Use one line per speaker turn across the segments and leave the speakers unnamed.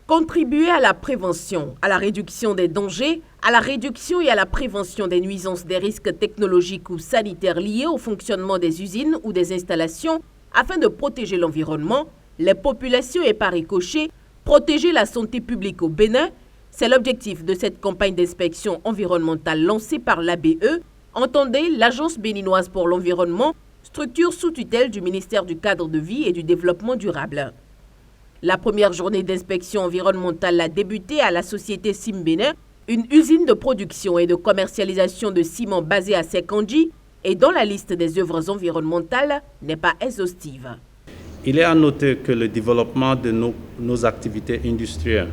Contribuer à la prévention, à la réduction des dangers, à la réduction et à la prévention des nuisances des risques technologiques ou sanitaires liés au fonctionnement des usines ou des installations afin de protéger l'environnement, les populations et par ricochet, protéger la santé publique au Bénin, c'est l'objectif de cette campagne d'inspection environnementale lancée par l'ABE, entendez l'Agence béninoise pour l'environnement, structure sous tutelle du ministère du Cadre de vie et du Développement durable. La première journée d'inspection environnementale a débuté à la société Simbénin, une usine de production et de commercialisation de ciment basée à Sekandji et dont la liste des œuvres environnementales n'est pas exhaustive.
Il est à noter que le développement de nos activités industrielles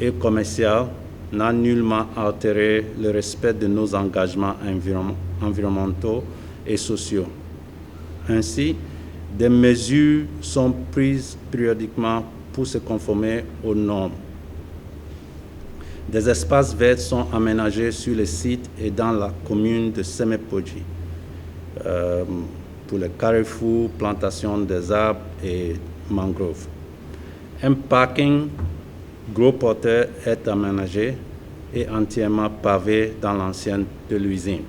et commerciales n'a nullement altéré le respect de nos engagements environnementaux et sociaux. Ainsi, des mesures sont prises périodiquement pour se conformer aux normes. Des espaces verts sont aménagés sur le site et dans la commune de Semepoji pour les carrefours, plantation des arbres et mangroves. Un parking gros porteur est aménagé et entièrement pavé dans l'ancienne de l'usine.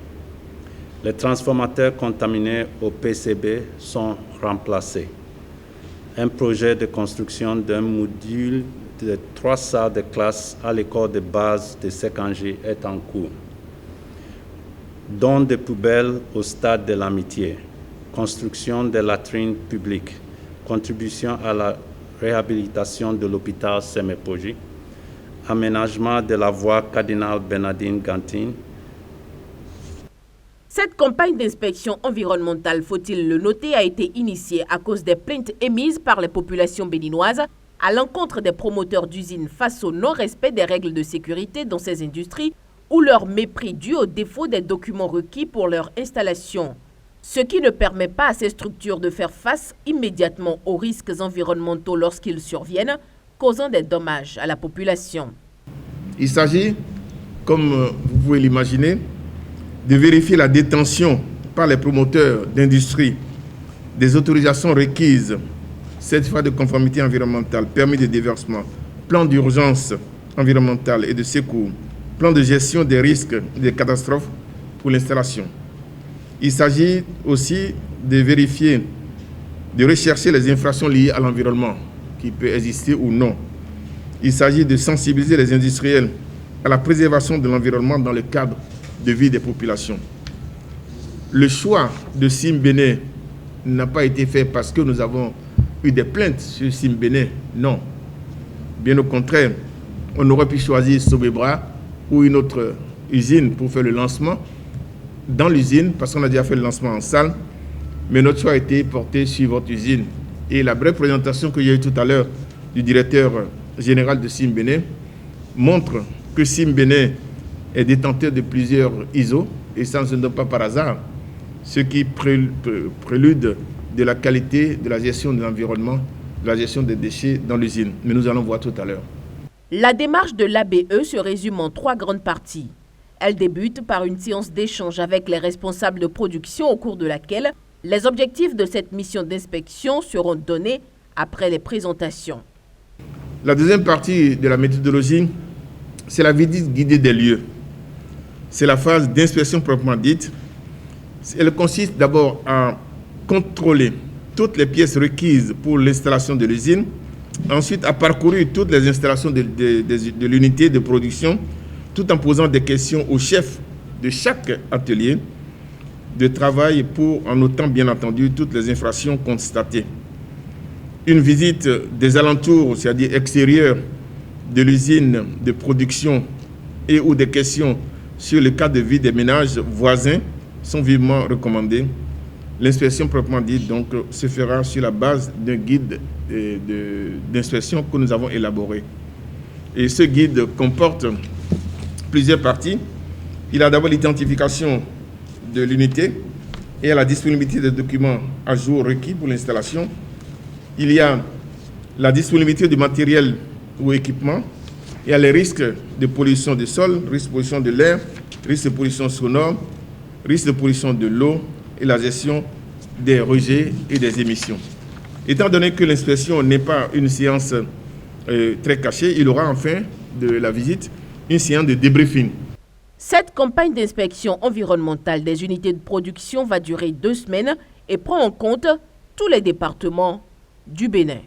Les transformateurs contaminés au PCB sont remplacés. Un projet de construction d'un module de 3 salles de classe à l'école de base de Sekandji est en cours. Don de poubelles au stade de l'amitié, construction de latrines publiques, contribution à la réhabilitation de l'hôpital Semepoji, aménagement de la voie cardinal Bernardine-Gantine.
Cette campagne d'inspection environnementale, faut-il le noter, a été initiée à cause des plaintes émises par les populations béninoises à l'encontre des promoteurs d'usines face au non-respect des règles de sécurité dans ces industries ou leur mépris dû au défaut des documents requis pour leur installation. Ce qui ne permet pas à ces structures de faire face immédiatement aux risques environnementaux lorsqu'ils surviennent, causant des dommages à la population.
Il s'agit, comme vous pouvez l'imaginer, de vérifier la détention par les promoteurs d'industrie des autorisations requises, certificat de conformité environnementale, permis de déversement, plan d'urgence environnementale et de secours, plan de gestion des risques et des catastrophes pour l'installation. Il s'agit aussi de vérifier, de rechercher les infractions liées à l'environnement qui peut exister ou non. Il s'agit de sensibiliser les industriels à la préservation de l'environnement dans le cadre de vie des populations. Le choix de Simbénin n'a pas été fait parce que nous avons eu des plaintes sur Simbénin. Non. Bien au contraire, on aurait pu choisir Sobebra ou une autre usine pour faire le lancement dans l'usine, parce qu'on a déjà fait le lancement en salle, mais notre choix a été porté sur votre usine. Et la brève présentation que j'ai eue tout à l'heure du directeur général de Simbénin montre que Simbénin est détenteur de plusieurs ISO, et ça ne se donne pas par hasard, ce qui prélude de la qualité de la gestion de l'environnement, de la gestion des déchets dans l'usine. Mais nous allons voir tout à l'heure.
La démarche de l'ABE se résume en 3 grandes parties. Elle débute par une séance d'échange avec les responsables de production au cours de laquelle les objectifs de cette mission d'inspection seront donnés après les présentations.
La deuxième partie de la méthodologie, c'est la visite guidée des lieux. C'est la phase d'inspection proprement dite. Elle consiste d'abord à contrôler toutes les pièces requises pour l'installation de l'usine, ensuite à parcourir toutes les installations de l'unité de production, tout en posant des questions au chef de chaque atelier de travail pour, en notant bien entendu toutes les infractions constatées. Une visite des alentours, c'est-à-dire extérieurs de l'usine de production et ou des questions sur le cas de vie des ménages voisins sont vivement recommandées. L'inspection proprement dite donc se fera sur la base d'un guide d'inspection que nous avons élaboré. Et ce guide comporte plusieurs parties. Il a d'abord l'identification de l'unité et la disponibilité des documents à jour requis pour l'installation. Il y a la disponibilité du matériel ou équipement. Il y a les risques de pollution du sol, risque de pollution de l'air, risque de pollution sonore, risque de pollution de l'eau et la gestion des rejets et des émissions. Étant donné que l'inspection n'est pas une séance très caché. Il aura en fin de la visite une séance de débriefing.
Cette campagne d'inspection environnementale des unités de production va durer 2 semaines et prend en compte tous les départements du Bénin.